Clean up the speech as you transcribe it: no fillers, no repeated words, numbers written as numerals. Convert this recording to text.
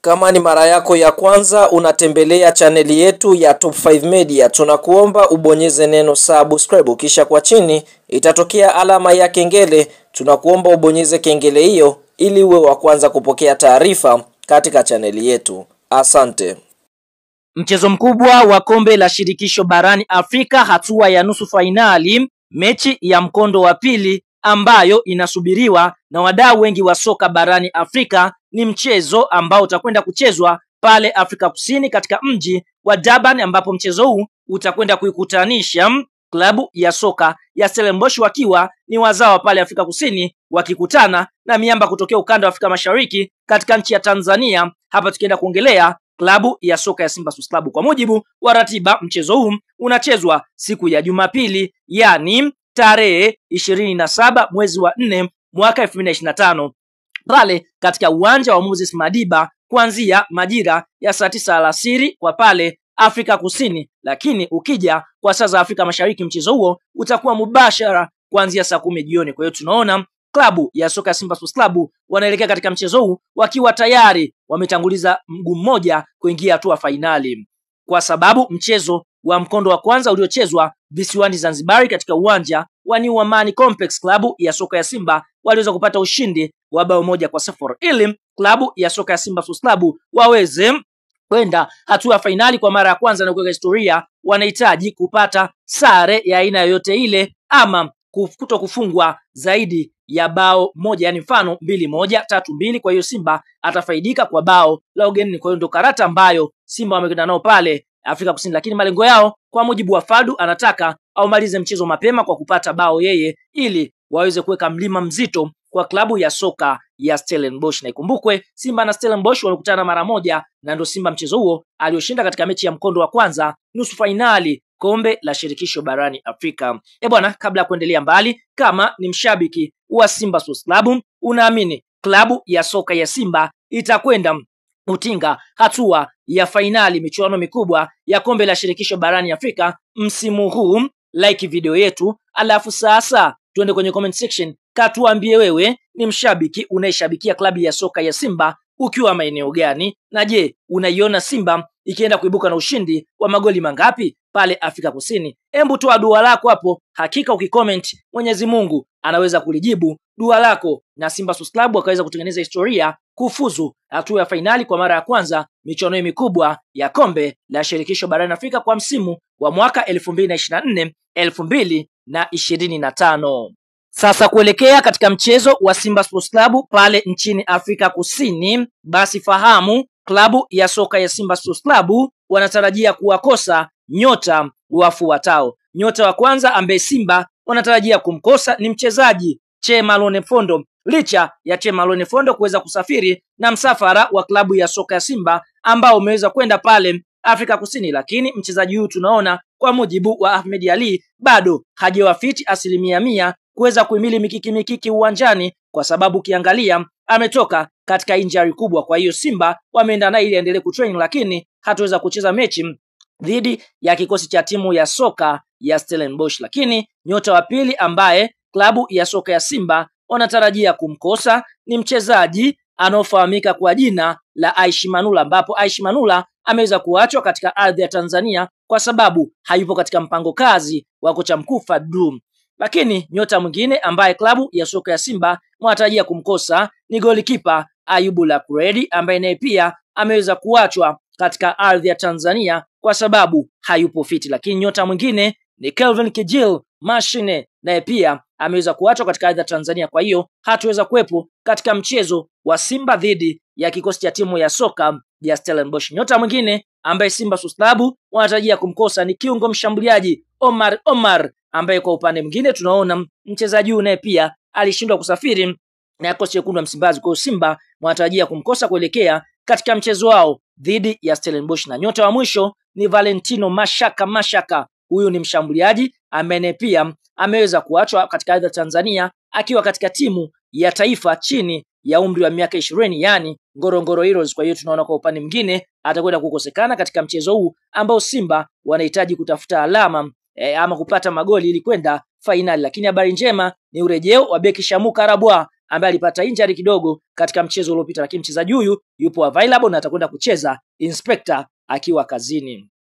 Kama ni mara yako ya kwanza unatembelea chaneli yetu ya Top 5 Media, tunakuomba ubonyeze neno subscribe, kisha kwa chini itatokea alama ya kengele. Tunakuomba ubonyeze kengele hiyo ili uwe wa kwanza kupokea taarifa katika chaneli yetu. Asante. Mchezo mkubwa wa kombe la shirikisho barani Afrika, hatua ya nusu fainali, mechi ya mkondo wa pili ambayo inasubiriwa na wadau wengi wa soka barani Afrika, ni mchezo ambao utakwenda kuchezwa pale Afrika Kusini katika mji wa Durban, ambapo mchezo huu utakwenda kuikutanisha klabu ya soka ya Stellenbosch wakiwa ni wazao pale Afrika Kusini wakikutana na miamba kutokea ukanda wa Afrika Mashariki katika nchi ya Tanzania. Hapa tukienda kuongelea klabu ya soka ya Simba Sports Club. Kwa mujibu wa ratiba, mchezo huu unachezwa siku ya Jumapili, yani tarehe 27 mwezi wa 4 mwaka 2025 pale katika uwanja wa Moses Madiba kuanzia majira ya saa 9 alasiri kwa pale Afrika Kusini, lakini ukija kwa saa za Afrika Mashariki mchezo huo utakuwa mubashara kuanzia saa 10 jioni. Kwa hiyo tunaona klabu ya soka ya Simba Sports Club wanaelekea katika mchezo huu wakiwa tayari wametanguliza mguu mmoja kuingia hatua fainali, kwa sababu mchezo wa mkondo wa kwanza uliochezwa visiwani Zanzibar katika uwanja wa New Amani Complex, klabu ya soka ya Simba waliweza kupata ushindi wa bao 1-0 ili klabu ya soka ya Simba Sports Club waweze kwenda hatua fainali kwa mara ya kwanza na kuweka historia. Wanahitaji kupata sare ya aina yoyote ile ama kuto kufungwa zaidi ya bao moja, yani mfano 2-1, 3-2. Kwa hiyo Simba atafaidika kwa bao la ugenini. Kwa hiyo ndio karata ambayo Simba wamekwenda nao pale Afrika Kusini, lakini malengo yao kwa mujibu wa Fadu anataka aumalize mchezo mapema kwa kupata bao yeye, ili waweze kuweka mlima mzito kwa klabu ya soka ya Stellenbosch. Na ikumbukwe Simba na Stellenbosch wamekutana mara moja na ndio Simba mchezo huo alioshinda katika mechi ya mkondo wa kwanza nusu fainali kombe la shirikisho barani Afrika. Bwana, kabla ya kuendelea mbali, kama ni mshabiki wa Simba Sports Club, unaamini klabu ya soka ya Simba itakwenda utinga hatua ya fainali michuano mikubwa ya kombe la shirikisho barani Afrika msimu huu, like video yetu, alafu sasa tuende kwenye comment section, katuambie wewe ni mshabiki unaishabikia klabu ya soka ya Simba ukiwa maeneo gani, na je, unaiona Simba ikienda kuibuka na ushindi wa magoli mangapi pale Afrika Kusini? Hebu toa dua lako hapo, hakika ukicomment Mwenyezi Mungu anaweza kulijibu dua lako na Simba Sports Club wakaweza kutengeneza historia kufuzu hatua ya fainali kwa mara ya kwanza michuano mikubwa ya kombe la shirikisho barani Afrika kwa msimu wa mwaka 2024 2025. Sasa kuelekea katika mchezo wa Simba Sports Club pale nchini Afrika Kusini, basi fahamu klabu ya soka ya Simba Sports Club wanatarajia kuwakosa nyota wafuatao. Nyota wa kwanza ambaye Simba wanatarajia kumkosa ni mchezaji Che Malone Fondo. Licha ya Che Malone Fondo kuweza kusafiri na msafara wa klabu ya soka ya Simba ambao umeweza kwenda pale Afrika Kusini, lakini mchezaji huyu tunaona kwa mujibu wa Ahmed Ali bado hajawa fit 100% kuweza kuhimili mikiki uwanjani, kwa sababu ukiangalia ametoka katika injury kubwa. Kwa hiyo Simba wameenda naye ili aendelee kutrain, lakini hataweza kucheza mechi dhidi ya kikosi cha timu ya soka ya Stellenbosch. Lakini nyota wa pili ambaye klabu ya soka ya Simba wanatarajia kumkosa ni mchezaji anaofahamika kwa jina la Aishi Manula, ambapo Aishi Manula ameweza kuachwa katika ardhi ya Tanzania kwa sababu hayupo katika mpango kazi wa kocha mkuu Fadlu. Lakini nyota mwingine ambaye klabu ya soka ya Simba wanatarajia kumkosa ni golikipa Ayubu Lakuredi, ambaye naye pia ameweza kuachwa katika ardhi ya Tanzania kwa sababu hayupo fiti. Lakini nyota mwingine ni Kelvin Kijil Mashine, naye pia ameweza kuachwa katika ardhi ya Tanzania, kwa hiyo hatuweza kuwepo katika mchezo wa Simba dhidi ya kikosi cha timu ya soka ya Stellenbosch. Nyota mwingine ambaye Simba Sports Club wanatarajia kumkosa ni kiungo mshambuliaji Omar, ambaye kwa upande mwingine tunaona mchezaji huyu naye pia alishindwa kusafiri na kikosi chekundu wa Msimbazi. Kwa hiyo Simba wanatarajia kumkosa kuelekea katika mchezo wao dhidi ya Stellenbosch. Na nyota wa mwisho ni Valentino Mashaka. Huyu ni mshambuliaji ambaye pia ameweza kuachwa katika ardhi ya Tanzania akiwa katika timu ya taifa chini ya umri wa miaka 20, yani Ngorongoro Heroes. Kwa hiyo tunaona kwa upande mwingine atakwenda kukosekana katika mchezo huu ambao Simba wanahitaji kutafuta alama ama kupata magoli ili kwenda fainali. Lakini habari njema ni urejeo wa beki Shamu Karabwa ambaye alipata injury kidogo katika mchezo uliopita, lakini mchezaji huyu yupo available na atakwenda kucheza Inspector akiwa kazini.